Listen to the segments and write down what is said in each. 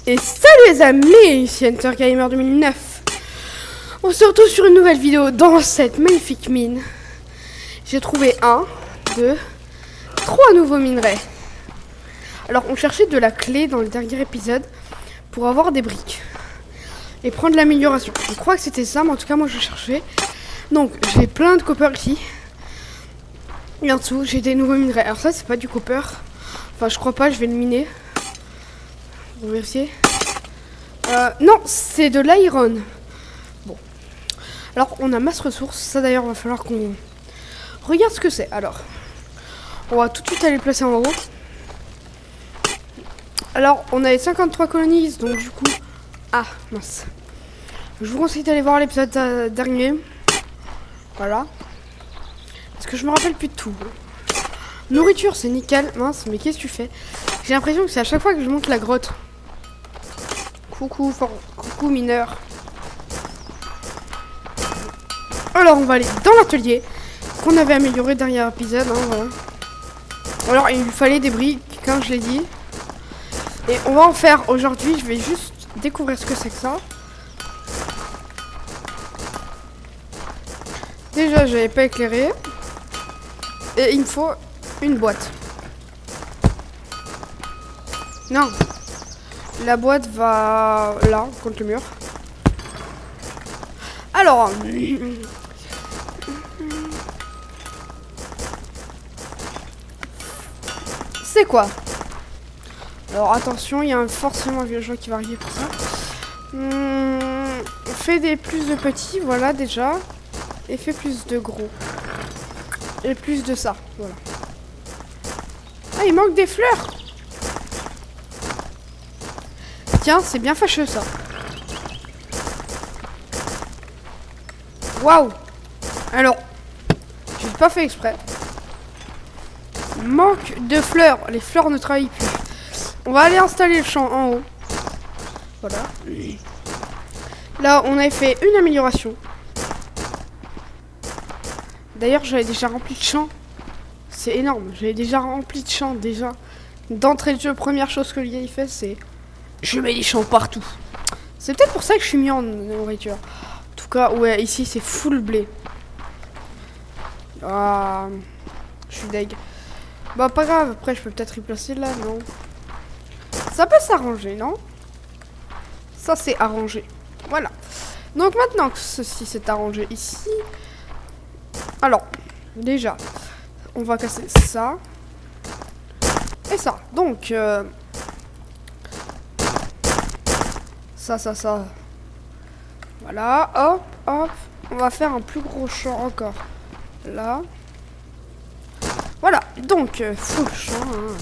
Et salut les amis, ici Hunter Gamer 2009. On se retrouve sur une nouvelle vidéo dans cette magnifique mine. J'ai trouvé 1, 2, 3 nouveaux minerais. Alors on cherchait de la clé dans le dernier épisode pour avoir des briques et prendre l'amélioration. Je crois que c'était ça, mais en tout cas moi je cherchais. Donc j'ai plein de copper ici. Et en dessous j'ai des nouveaux minerais. Alors ça c'est pas du copper. Enfin je crois pas, je vais le miner. Pour vérifier. Non, c'est de l'iron. Bon. Alors, on a masse ressources. Ça, d'ailleurs, va falloir qu'on regarde ce que c'est. Alors, on va tout de suite aller le placer en haut. Alors, on a les 53 colonies. Donc, du coup... Ah, mince. Je vous conseille d'aller voir l'épisode dernier. Voilà. Parce que je me rappelle plus de tout. Nourriture, c'est nickel. Mince, mais qu'est-ce que tu fais? J'ai l'impression que c'est à chaque fois que je monte la grotte. Coucou mineur. Alors on va aller dans l'atelier qu'on avait amélioré dernier épisode. Hein, voilà. Alors il lui fallait des briques, comme je l'ai dit. Et on va en faire aujourd'hui. Je vais juste découvrir ce que c'est que ça. Déjà j'avais pas éclairé. Et il me faut une boîte. Non. La boîte va là, contre le mur. Alors... C'est quoi? Alors attention, il y a forcément un villageois qui va arriver pour ça. Fais des plus de petits, voilà déjà. Et fais plus de gros. Et plus de ça, voilà. Ah, il manque des fleurs! Tiens, c'est bien fâcheux ça. Waouh. Alors, j'ai pas fait exprès. Manque de fleurs. Les fleurs ne travaillent plus. On va aller installer le champ en haut. Voilà. Là, on avait fait une amélioration. D'ailleurs, j'avais déjà rempli de champ. C'est énorme. J'avais déjà rempli de champ déjà. D'entrée de jeu, première chose que le gars il fait, c'est... Je mets les champs partout. C'est peut-être pour ça que je suis mis en nourriture. En tout cas, ouais, ici c'est full blé. Ah, je suis deg. Bah pas grave, après je peux peut-être replacer là, non? Ça peut s'arranger, non? Ça c'est arrangé. Voilà. Donc maintenant que ceci s'est arrangé ici. Alors, déjà, on va casser ça. Et ça. Donc, ça. Voilà, hop, hop. On va faire un plus gros champ encore. Là. Voilà, donc, full champ. Hein.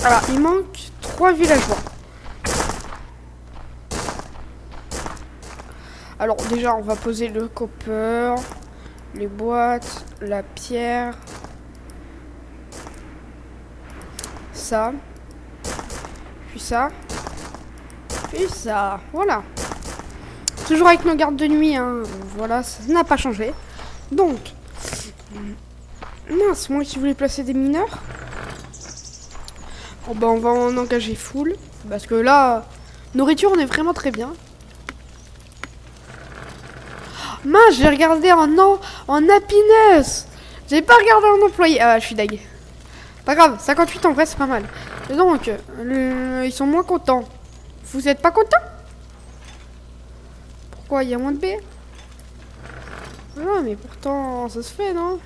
Alors, il manque 3 villageois. Alors, déjà, on va poser le copper, les boîtes, la pierre. Ça. Puis ça. Et ça, voilà. Toujours avec nos gardes de nuit, hein. Voilà, ça n'a pas changé. Donc, mince, moi qui voulais placer des mineurs. Bon, bah, on va en engager full. Parce que là, nourriture, on est vraiment très bien. Mince, j'ai regardé en happiness. J'ai pas regardé en employé. Ah, je suis deg. Pas grave, 58 en vrai, c'est pas mal. Et donc, ils sont moins contents. Vous êtes pas content? Pourquoi il y a moins de baies? Non, mais pourtant, ça se fait, non?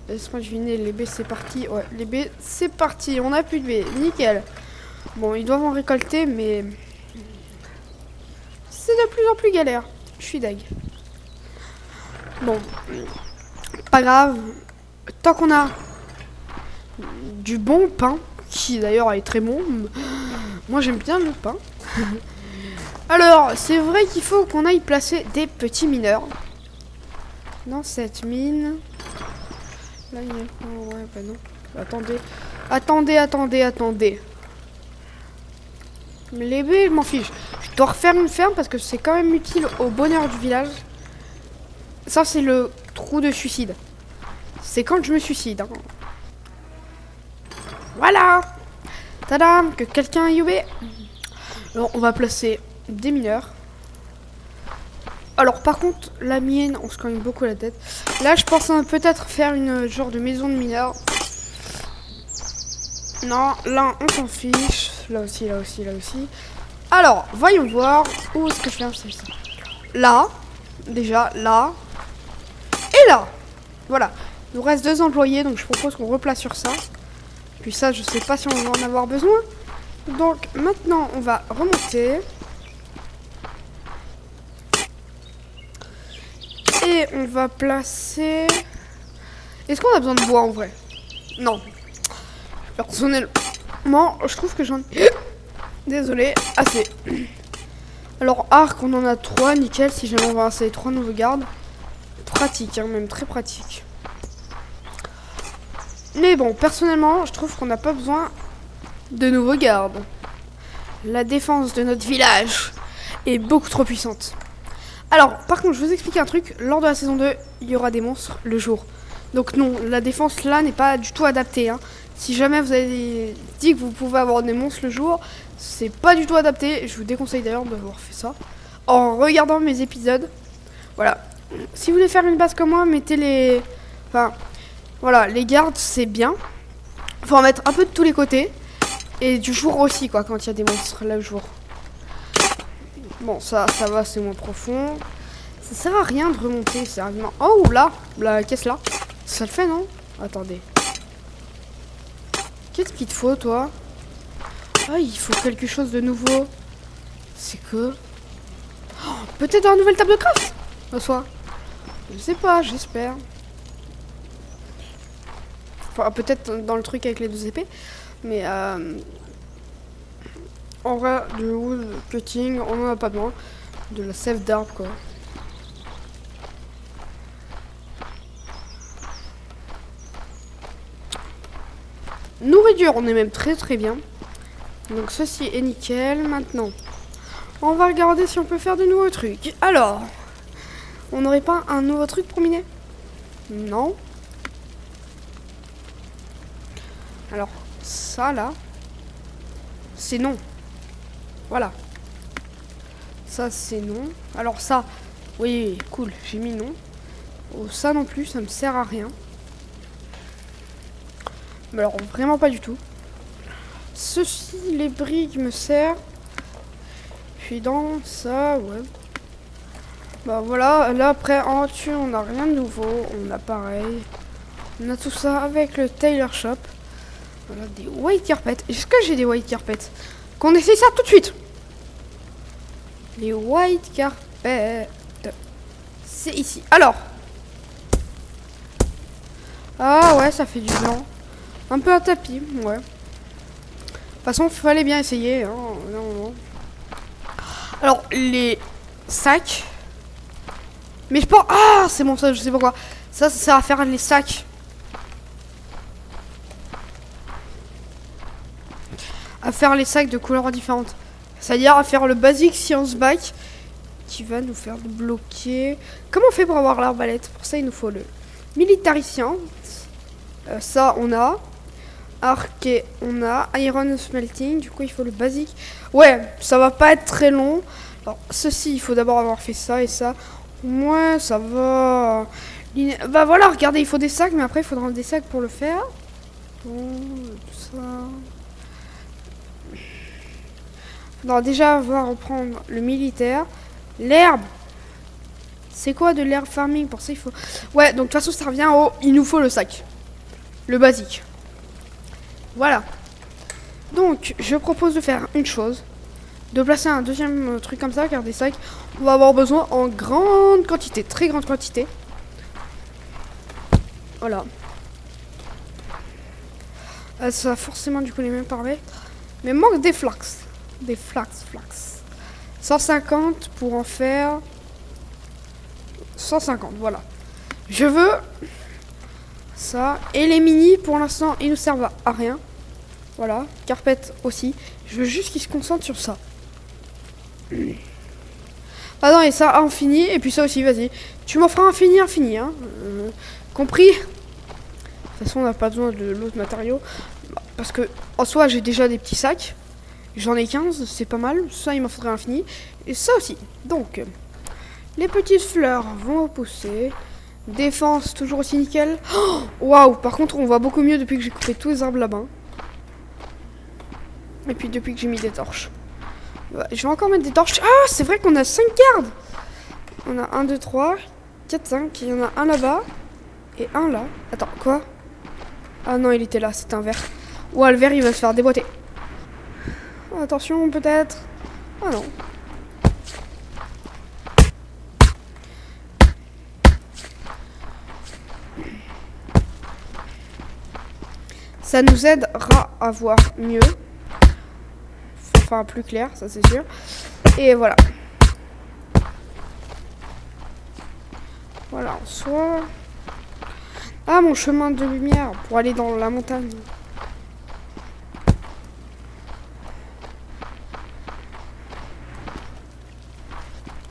Laisse-moi deviner, les baies, c'est parti. Ouais, les baies, c'est parti. On a plus de baies. Nickel. Bon, ils doivent en récolter, mais... c'est de plus en plus galère. Je suis deg. Bon. Pas grave. Tant qu'on a du bon pain, qui d'ailleurs est très bon... Moi j'aime bien le pain. Alors, c'est vrai qu'il faut qu'on aille placer des petits mineurs. Dans cette mine. Là, il y a... Oh, ouais, bah non. Attendez. Les baies, je m'en fiche. Je dois refaire une ferme parce que c'est quand même utile au bonheur du village. Ça, c'est le trou de suicide. C'est quand je me suicide. Hein. Voilà. Tadam, que quelqu'un a youbé. Alors, on va placer des mineurs. Alors, par contre, la mienne, on se cogne beaucoup la tête. Là, je pense peut-être faire une genre de maison de mineurs. Non, là, on s'en fiche. Là aussi, là aussi, là aussi. Alors, voyons voir. Où est-ce que je fais ça? Là. Déjà, là. Et là. Voilà. Il nous reste 2 employés, donc je propose qu'on replace sur ça. Puis ça, je sais pas si on va en avoir besoin. Donc, maintenant, on va remonter. Et on va placer... Est-ce qu'on a besoin de bois en vrai? Non. Personnellement, je trouve que j'en ai... Désolé, assez. Alors, arc, on en a 3, nickel. Si jamais on va installer 3 nouveaux gardes. Pratique, hein, même très pratique. Mais bon, personnellement, je trouve qu'on n'a pas besoin de nouveaux gardes. La défense de notre village est beaucoup trop puissante. Alors, par contre, je vous explique un truc. Lors de la saison 2, il y aura des monstres le jour. Donc non, la défense là n'est pas du tout adaptée. Hein. Si jamais vous avez dit que vous pouvez avoir des monstres le jour, c'est pas du tout adapté. Je vous déconseille d'ailleurs d'avoir fait ça en regardant mes épisodes. Voilà. Si vous voulez faire une base comme moi, mettez les... Enfin, voilà, les gardes, c'est bien. Faut en mettre un peu de tous les côtés. Et du jour aussi, quoi, quand il y a des monstres là le jour. Bon, ça va, c'est moins profond. Ça sert à rien de remonter, sérieusement. Oh, là, la caisse là. Ça le fait, non? Attendez. Qu'est-ce qu'il te faut, toi? Ah, il faut quelque chose de nouveau. C'est que... Oh, peut-être une nouvelle table de craft? Soit. Je sais pas, j'espère. Enfin, peut-être dans le truc avec les 2 épées. Mais en vrai, du wood cutting, on en a pas besoin. De la sève d'arbre, quoi. Nourriture, on est même très très bien. Donc ceci est nickel. Maintenant, on va regarder si on peut faire de nouveaux trucs. Alors, on n'aurait pas un nouveau truc pour miner? Non. Alors, ça là, c'est non. Voilà. Ça c'est non. Alors ça, oui, cool, j'ai mis non. Oh, ça non plus, ça me sert à rien. Mais alors, vraiment pas du tout. Ceci, les briques me servent. Puis dans ça, ouais. Bah voilà, là après en dessus on n'a rien de nouveau, on a pareil. On a tout ça avec le tailor shop. Voilà, des white carpets. Est-ce que j'ai des white carpets? Qu'on essaye ça tout de suite. Les white carpets. C'est ici. Alors. Ah ouais, ça fait du blanc. Un peu un tapis, ouais. De toute façon, il fallait bien essayer. Hein. Non. Alors, les sacs. Mais je pense... Ah, c'est bon, ça, je sais pas quoi. Ça sert à faire les sacs. À faire les sacs de couleurs différentes. C'est-à-dire à faire le basique science bac. Qui va nous faire bloquer. Comment on fait pour avoir l'arbalète? Pour ça, il nous faut le military science. Ça, on a. Arquet, on a. Iron smelting. Du coup, il faut le basique. Ouais, ça va pas être très long. Alors, ceci, il faut d'abord avoir fait ça et ça. Ouais, ça va. Bah voilà, regardez, il faut des sacs, mais après, il faudra des sacs pour le faire. Bon, tout ça. Non, déjà, on va reprendre le militaire. L'herbe. C'est quoi de l'herbe farming? Pour ça, il faut... Ouais, donc de toute façon, ça revient au... Il nous faut le sac. Le basique. Voilà. Donc, je propose de faire une chose. De placer un deuxième truc comme ça, car des sacs, on va avoir besoin en grande quantité. Très grande quantité. Voilà. Ça a forcément du coup les mêmes paramètres. Mais manque des flax. Des flax. 150 pour en faire 150, voilà. Je veux ça. Et les mini, pour l'instant, ils nous servent à rien. Voilà, carpet aussi. Je veux juste qu'ils se concentrent sur ça. Ah non, et ça, infini. Et puis ça aussi, vas-y. Tu m'en feras infini, hein. Compris? De toute façon, on n'a pas besoin de l'autre matériau. Parce que en soi, j'ai déjà des petits sacs. J'en ai 15, c'est pas mal. Ça, il m'en faudrait infini. Et ça aussi. Donc, les petites fleurs vont repousser. Défense, toujours aussi nickel. Waouh, par contre, on voit beaucoup mieux depuis que j'ai coupé tous les arbres là-bas. Et puis depuis que j'ai mis des torches. Je vais encore mettre des torches. Ah, c'est vrai qu'on a 5 gardes. On a 1, 2, 3, 4, 5. Il y en a un là-bas. Et un là. Attends, quoi? Ah non, il était là, c'était un vert. Ouah, le vert, il va se faire déboîter. Attention, peut-être. Ah non. Ça nous aidera à voir mieux. Enfin, plus clair, ça c'est sûr. Et voilà. Voilà, en soi... Ah, mon chemin de lumière pour aller dans la montagne.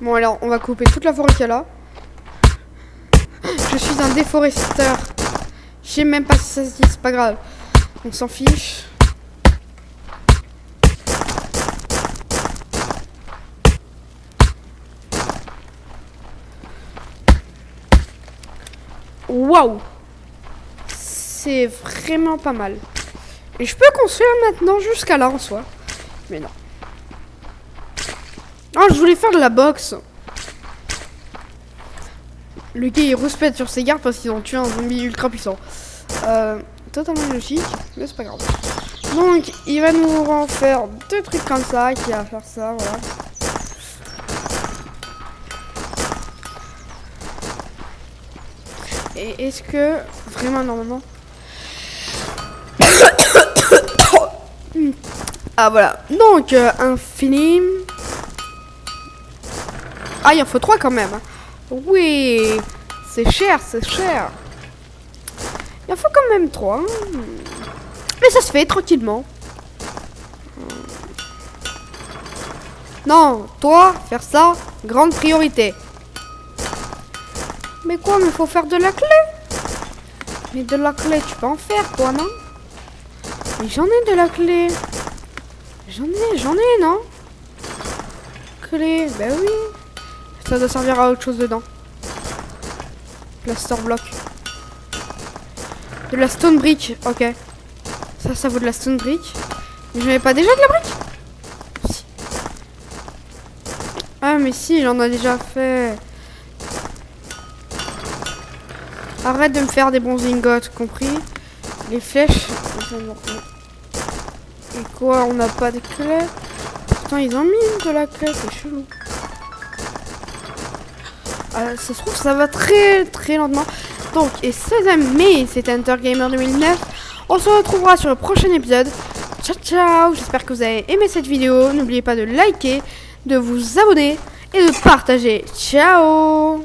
Bon, alors, on va couper toute la forêt qu'il y a là. Je suis un déforesteur. Je sais même pas si ça se dit, c'est pas grave. On s'en fiche. Waouh! C'est vraiment pas mal. Et je peux construire maintenant jusqu'à là en soi. Mais non. Oh, je voulais faire de la boxe. Le gars il respecte sur ses gardes parce qu'ils ont tué un zombie ultra puissant. Totalement logique, mais c'est pas grave. Donc, il va nous en faire deux trucs comme ça, qui va faire ça, voilà. Et est-ce que, vraiment, normalement... Ah, voilà. Donc, infini... Ah, il en faut 3 quand même. Oui, c'est cher, c'est cher. Il en faut quand même 3. Mais ça se fait tranquillement. Non, toi, faire ça, grande priorité. Mais quoi, mais faut faire de la clé. Mais de la clé, tu peux en faire, toi, non? Mais j'en ai de la clé. J'en ai, non? Clé, ben oui. Ça doit servir à autre chose dedans. Plaster block. De la stone brick, ok. Ça vaut de la stone brick. Mais j'en ai pas déjà de la brique? Si. Ah mais si, j'en ai déjà fait. Arrête de me faire des bons ingots, compris? Les flèches. Et quoi, on n'a pas de clé? Pourtant ils ont mis de la clé, c'est chelou. Ça se trouve, ça va très très lentement. Donc, et ça, mais c'était Hunter Gamer 2009. On se retrouvera sur le prochain épisode. Ciao, ciao. J'espère que vous avez aimé cette vidéo. N'oubliez pas de liker, de vous abonner et de partager. Ciao.